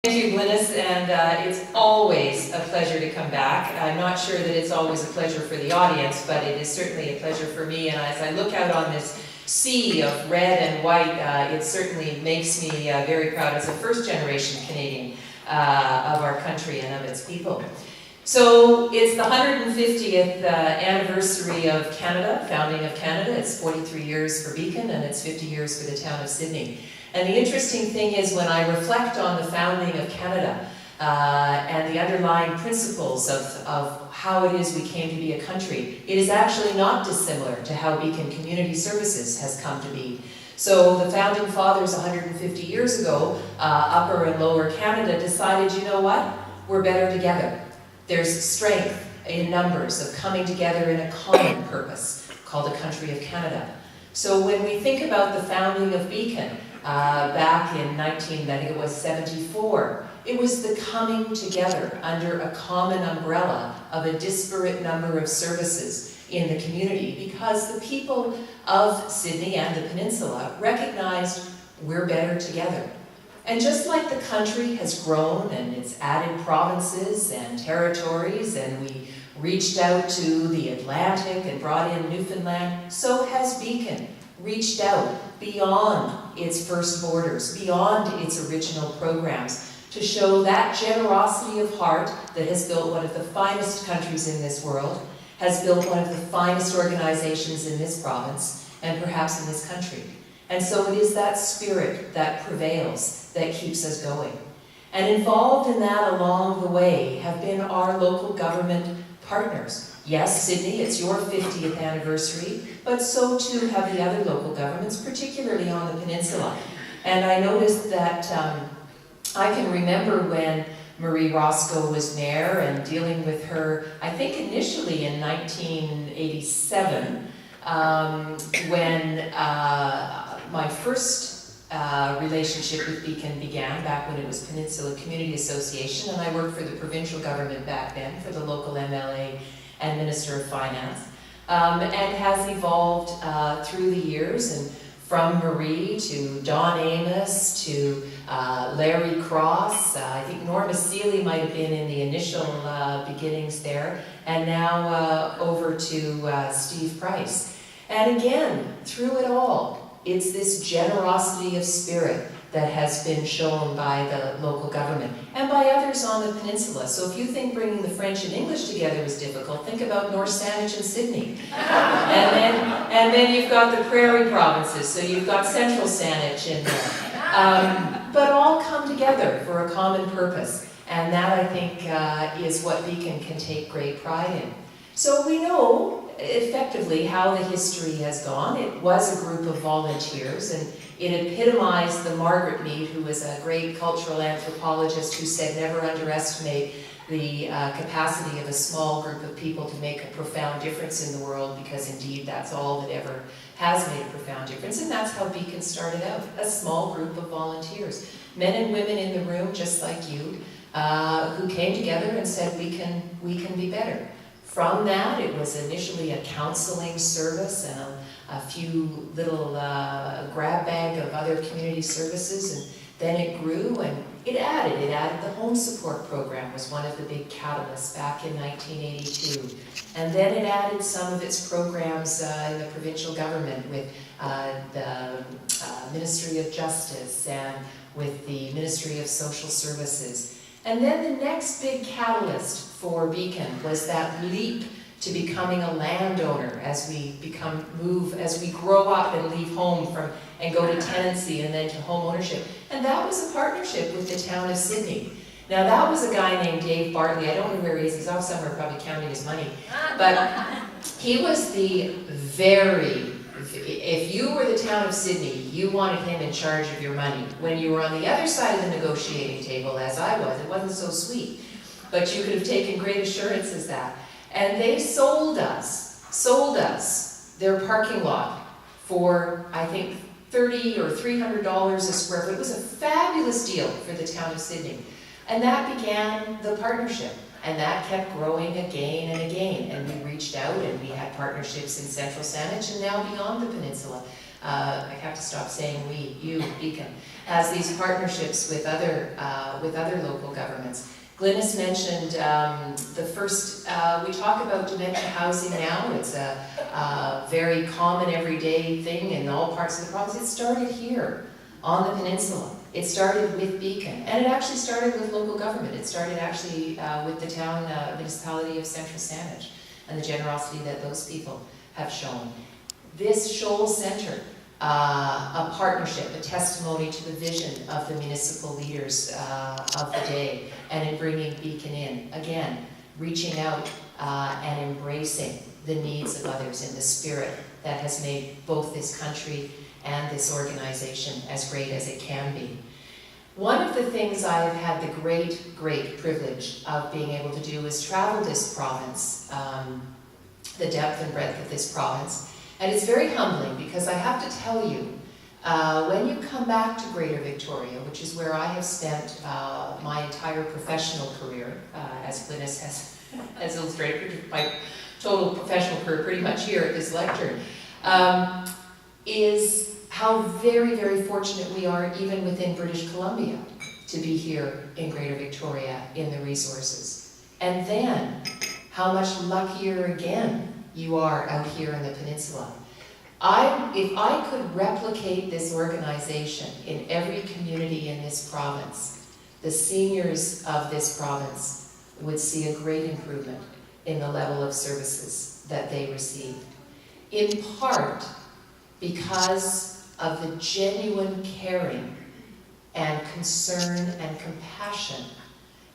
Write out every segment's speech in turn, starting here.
Thank you, Glynis, and it's always a pleasure to come back. I'm not sure that it's always a pleasure for the audience, but it is certainly a pleasure for me. And as I look out on this sea of red and white, it certainly makes me very proud as a first-generation Canadian of our country and of its people. So it's the 150th anniversary of Canada, founding of Canada. It's 43 years for Beacon, and it's 50 years for the town of Sydney. And the interesting thing is, when I reflect on the founding of Canada and the underlying principles of how it is we came to be a country, it is actually not dissimilar to how Beacon Community Services has come to be. So the founding fathers 150 years ago, Upper and Lower Canada, decided, you know what, we're better together. There's strength in numbers of coming together in a common purpose called a country of Canada. So when we think about the founding of Beacon, back in 1974, it was the coming together under a common umbrella of a disparate number of services in the community, because the people of Sydney and the peninsula recognized we're better together. And just like the country has grown and it's added provinces and territories, and we reached out to the Atlantic and brought in Newfoundland, so has Beacon reached out beyond its first borders, beyond its original programs, to show that generosity of heart that has built one of the finest countries in this world, has built one of the finest organizations in this province, and perhaps in this country. And so it is that spirit that prevails that keeps us going. And involved in that along the way have been our local government partners. Yes, Sydney, it's your 50th anniversary, but so too have the other local governments, particularly on the peninsula. And I noticed that I can remember when Marie Roscoe was mayor and dealing with her, I think initially in 1987, when my first relationship with Beacon began, back when it was Peninsula Community Association, and I worked for the provincial government back then, for the local MLA and Minister of Finance, and has evolved through the years, and from Marie to Don Amos to Larry Cross. I think Norma Seeley might have been in the initial beginnings there, and now over to Steve Price. And again, through it all, it's this generosity of spirit that has been shown by the local government and by others on the peninsula. So if you think bringing the French and English together is difficult, think about North Saanich and Sydney. and then you've got the prairie provinces, so you've got Central Saanich in there. But all come together for a common purpose, and that, I think, is what Beacon can take great pride in. So we know effectively how the history has gone. It was a group of volunteers, and it epitomized the Margaret Mead, who was a great cultural anthropologist, who said never underestimate the capacity of a small group of people to make a profound difference in the world, because indeed that's all that ever has made a profound difference. And that's how Beacon started out, a small group of volunteers, men and women in the room just like you, who came together and said we can be better. From that, it was initially a counseling service and a few little grab bag of other community services, and then it grew and it added the home support program was one of the big catalysts back in 1982. And then it added some of its programs in the provincial government with the Ministry of Justice and with the Ministry of Social Services. And then the next big catalyst for Beacon was that leap to becoming a landowner as we grow up and leave home and go to tenancy and then to home ownership. And that was a partnership with the town of Sydney. Now that was a guy named Dave Bartley. I don't know where he is. He's off somewhere probably counting his money. But he was if you were the town of Sydney, you wanted him in charge of your money. When you were on the other side of the negotiating table, as I was, it wasn't so sweet. But you could have taken great assurance as that. And they sold us their parking lot for, I think, $30 or $300 a square foot. It was a fabulous deal for the town of Sydney. And that began the partnership. And that kept growing again and again. And we reached out and we had partnerships in Central Saanich and now beyond the peninsula. I have to stop saying we, you, Beacon, has these partnerships with other local governments. Glynis mentioned the first, we talk about dementia housing now. It's a very common everyday thing in all parts of the province. It started here on the peninsula. It started with Beacon, and it actually started with local government. It started actually with the town municipality of Central Saanich and the generosity that those people have shown. This Shoals Centre, a partnership, a testimony to the vision of the municipal leaders of the day, and in bringing Beacon in, again, reaching out and embracing the needs of others in the spirit that has made both this country and this organization as great as it can be. One of the things I have had the great, great privilege of being able to do is travel this province, the depth and breadth of this province. And it's very humbling because I have to tell you, when you come back to Greater Victoria, which is where I have spent my entire professional career, as Glynis has illustrated, my total professional career pretty much here at this lectern, is how very, very fortunate we are even within British Columbia to be here in Greater Victoria in the resources. And then how much luckier again you are out here in the peninsula. If I could replicate this organization in every community in this province, the seniors of this province would see a great improvement in the level of services that they receive. In part because of the genuine caring and concern and compassion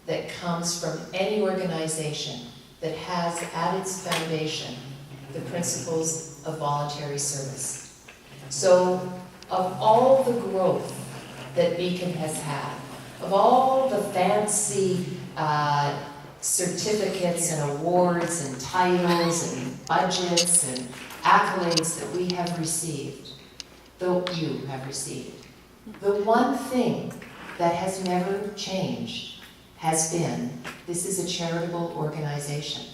that comes from any organization that has at its foundation the principles of voluntary service. So, of all the growth that Beacon has had, of all the fancy certificates and awards and titles and budgets and accolades that we have received, though you have received, the one thing that has never changed has been, this is a charitable organization.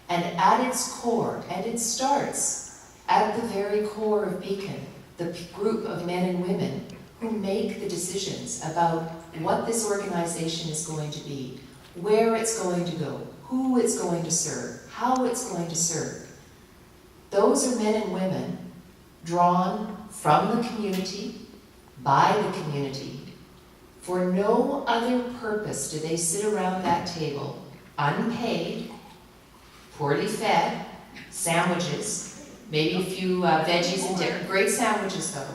And at its core, and it starts at the very core of Beacon, the group of men and women who make the decisions about what this organization is going to be, where it's going to go, who it's going to serve, how it's going to serve. Those are men and women drawn from the community, by the community. For no other purpose do they sit around that table, unpaid, poorly fed, sandwiches, maybe a few veggies and dip, great sandwiches though.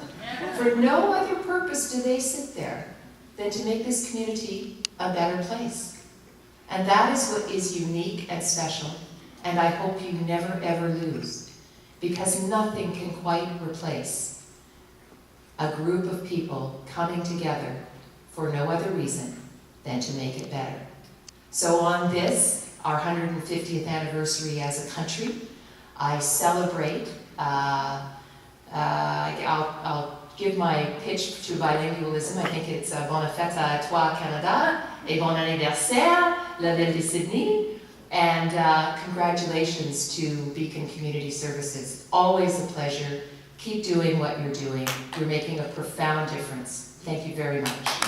For no other purpose do they sit there than to make this community a better place. And that is what is unique and special, and I hope you never ever lose, because nothing can quite replace a group of people coming together for no other reason than to make it better. So on this, our 150th anniversary as a country, I celebrate, I'll give my pitch to bilingualism. I think it's Bonne fête à toi Canada, et bon anniversaire, la ville de Sydney, and congratulations to Beacon Community Services. Always a pleasure. Keep doing what you're doing. You're making a profound difference. Thank you very much.